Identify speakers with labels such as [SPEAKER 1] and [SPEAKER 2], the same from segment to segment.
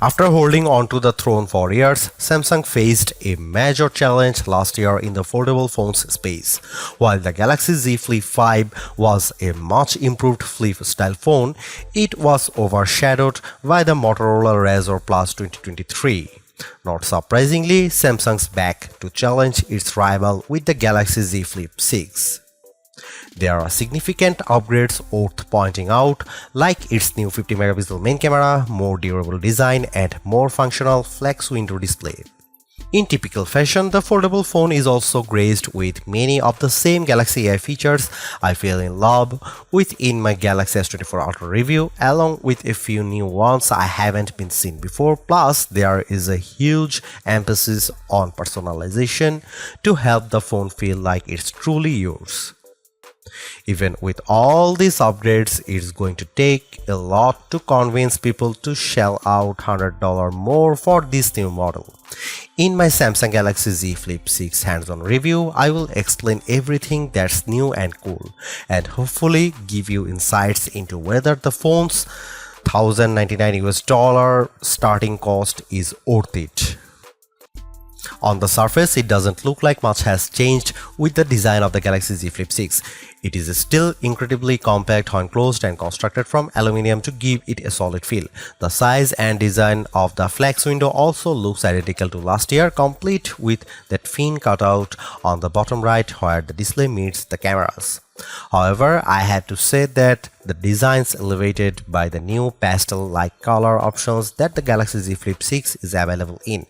[SPEAKER 1] After holding on to the throne for years, Samsung faced a major challenge last year in the foldable phones space. While the Galaxy Z Flip 5 was a much improved flip-style phone, it was overshadowed by the Motorola Razr Plus 2023. Not surprisingly, Samsung's back to challenge its rival with the Galaxy Z Flip 6. There are significant upgrades worth pointing out, like its new 50-megapixel main camera, more durable design, and more functional flex window display. In typical fashion, the foldable phone is also graced with many of the same Galaxy AI features I fell in love with in my Galaxy S24 Ultra review, along with a few new ones I haven't been seen before. Plus, there is a huge emphasis on personalization to help the phone feel like it's truly yours. Even with all these upgrades, it's going to take a lot to convince people to shell out $100 more for this new model. In my Samsung Galaxy Z Flip 6 hands-on review, I will explain everything that's new and cool, and hopefully give you insights into whether the phone's $1,099 starting cost is worth it. On the surface, it doesn't look like much has changed with the design of the Galaxy Z Flip 6. It is still incredibly compact when closed and constructed from aluminum to give it a solid feel. The size and design of the flex window also looks identical to last year, complete with that fin cutout on the bottom right where the display meets the cameras. However, I have to say that the designs elevated by the new pastel-like color options that the Galaxy Z Flip 6 is available in.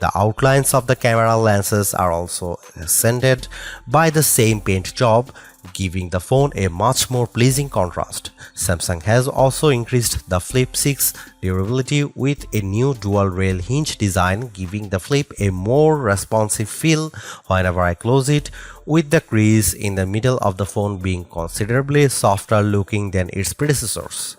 [SPEAKER 1] The outlines of the camera lenses are also accented by the same paint job, giving the phone a much more pleasing contrast. Samsung has also increased the Flip 6 durability with a new dual rail hinge design, giving the Flip a more responsive feel whenever I close it, with the crease in the middle of the phone being considerably softer looking than its predecessors.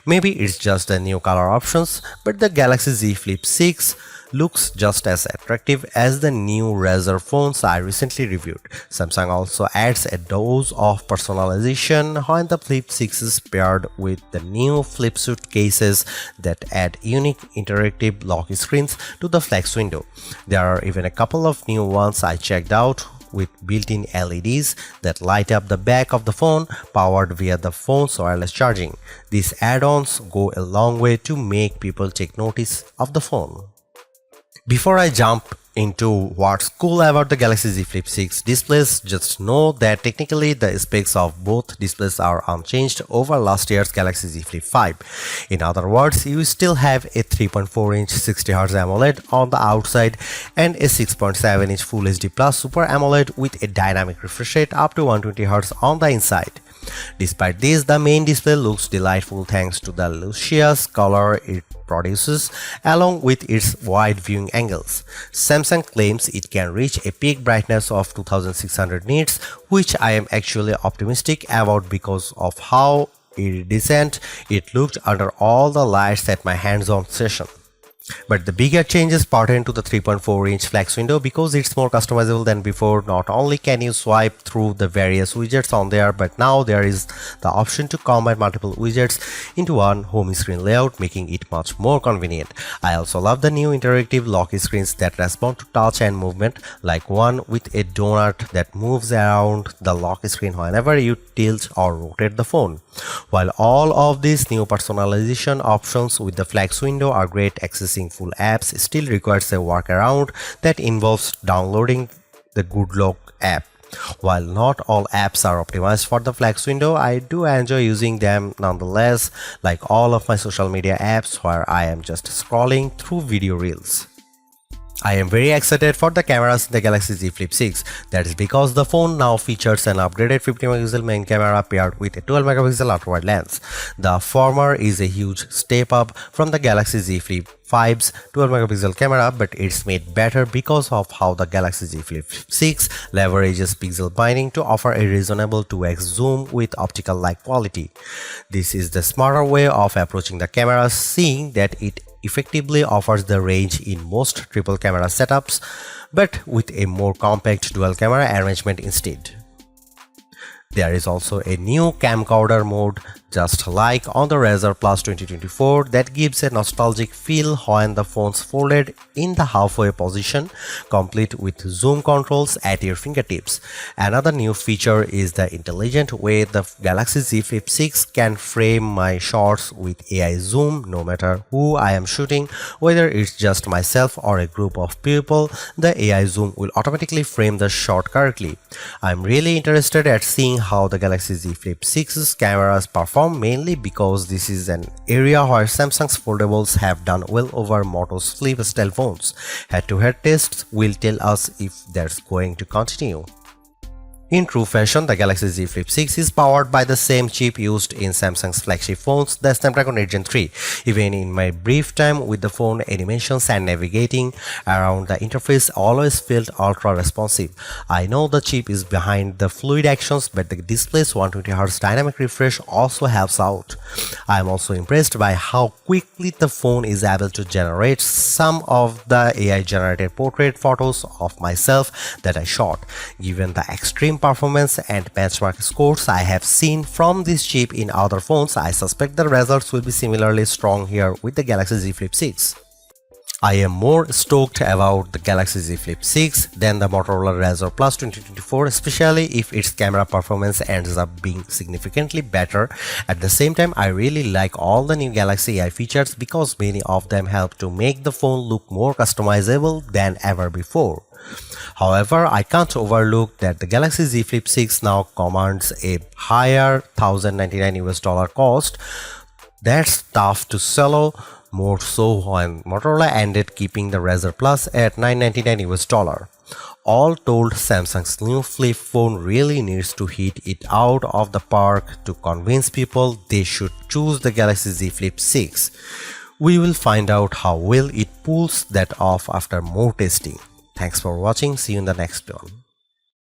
[SPEAKER 1] Maybe it's just the new color options, but the Galaxy Z Flip 6 looks just as attractive as the new Razr phones I recently reviewed. Samsung also adds a dose of personalization when the Flip 6 is paired with the new Flip Suit cases that add unique interactive lock screens to the flex window. There are even a couple of new ones I checked out with built-in LEDs that light up the back of the phone, powered via the phone's wireless charging. These add-ons go a long way to make people take notice of the phone. Before I jump into what's cool about the Galaxy Z Flip 6 displays, just know that technically the specs of both displays are unchanged over last year's Galaxy Z Flip 5. In other words, you still have a 3.4-inch 60Hz AMOLED on the outside and a 6.7-inch Full HD Plus Super AMOLED with a dynamic refresh rate up to 120Hz on the inside. Despite this, the main display looks delightful thanks to the luscious color it produces along with its wide viewing angles. Samsung claims it can reach a peak brightness of 2600 nits, which I am actually optimistic about because of how iridescent it looked under all the lights at my hands-on session. But the bigger changes pertain to the 3.4-inch flex window because it's more customizable than before. Not only can you swipe through the various widgets on there, but now there is the option to combine multiple widgets into one home screen layout, making it much more convenient. I also love the new interactive lock screens that respond to touch and movement, like one with a donut that moves around the lock screen whenever you tilt or rotate the phone. While all of these new personalization options with the flex window are great, accessing full apps still requires a workaround that involves downloading the Good Lock app. While not all apps are optimized for the flex window, I do enjoy using them nonetheless, like all of my social media apps where I am just scrolling through video reels. I am very excited for the cameras in the Galaxy Z Flip 6. That is because the phone now features an upgraded 50-megapixel main camera paired with a 12-megapixel ultra-wide lens. The former is a huge step up from the Galaxy Z Flip 5's 12-megapixel camera, but it's made better because of how the Galaxy Z Flip 6 leverages pixel binding to offer a reasonable 2x zoom with optical-like quality. This is the smarter way of approaching the camera, seeing that it effectively offers the range in most triple camera setups, but with a more compact dual camera arrangement instead. There is also a new camcorder mode Just like on the Razr Plus 2024, that gives a nostalgic feel when the phone's folded in the halfway position, complete with zoom controls at your fingertips. Another new feature is the intelligent way the Galaxy Z Flip 6 can frame my shots with AI zoom. No matter who I am shooting, whether it's just myself or a group of people, the AI zoom will automatically frame the shot correctly. I'm really interested at seeing how the Galaxy Z Flip 6's cameras perform, mainly because this is an area where Samsung's foldables have done well over Moto's flip style phones. Head-to-head tests will tell us if that's going to continue. In true fashion, the Galaxy Z Flip 6 is powered by the same chip used in Samsung's flagship phones, the Snapdragon 8 Gen 3. Even in my brief time with the phone, animations and navigating around the interface always felt ultra responsive. I know the chip is behind the fluid actions, but the display's 120Hz dynamic refresh also helps out. I am also impressed by how quickly the phone is able to generate some of the AI-generated portrait photos of myself that I shot. Given the extreme performance and benchmark scores I have seen from this chip in other phones, I suspect the results will be similarly strong here with the Galaxy Z Flip 6. I am more stoked about the Galaxy Z Flip 6 than the Motorola Razr Plus 2024, especially if its camera performance ends up being significantly better. At the same time, I really like all the new Galaxy AI features because many of them help to make the phone look more customizable than ever before. However, I can't overlook that the Galaxy Z Flip 6 now commands a higher $1,099 cost. That's tough to swallow, more so when Motorola ended keeping the Razr Plus at $999. All told, Samsung's new flip phone really needs to hit it out of the park to convince people they should choose the Galaxy Z Flip 6. We will find out how well it pulls that off after more testing. Thanks for watching. See you in the next one.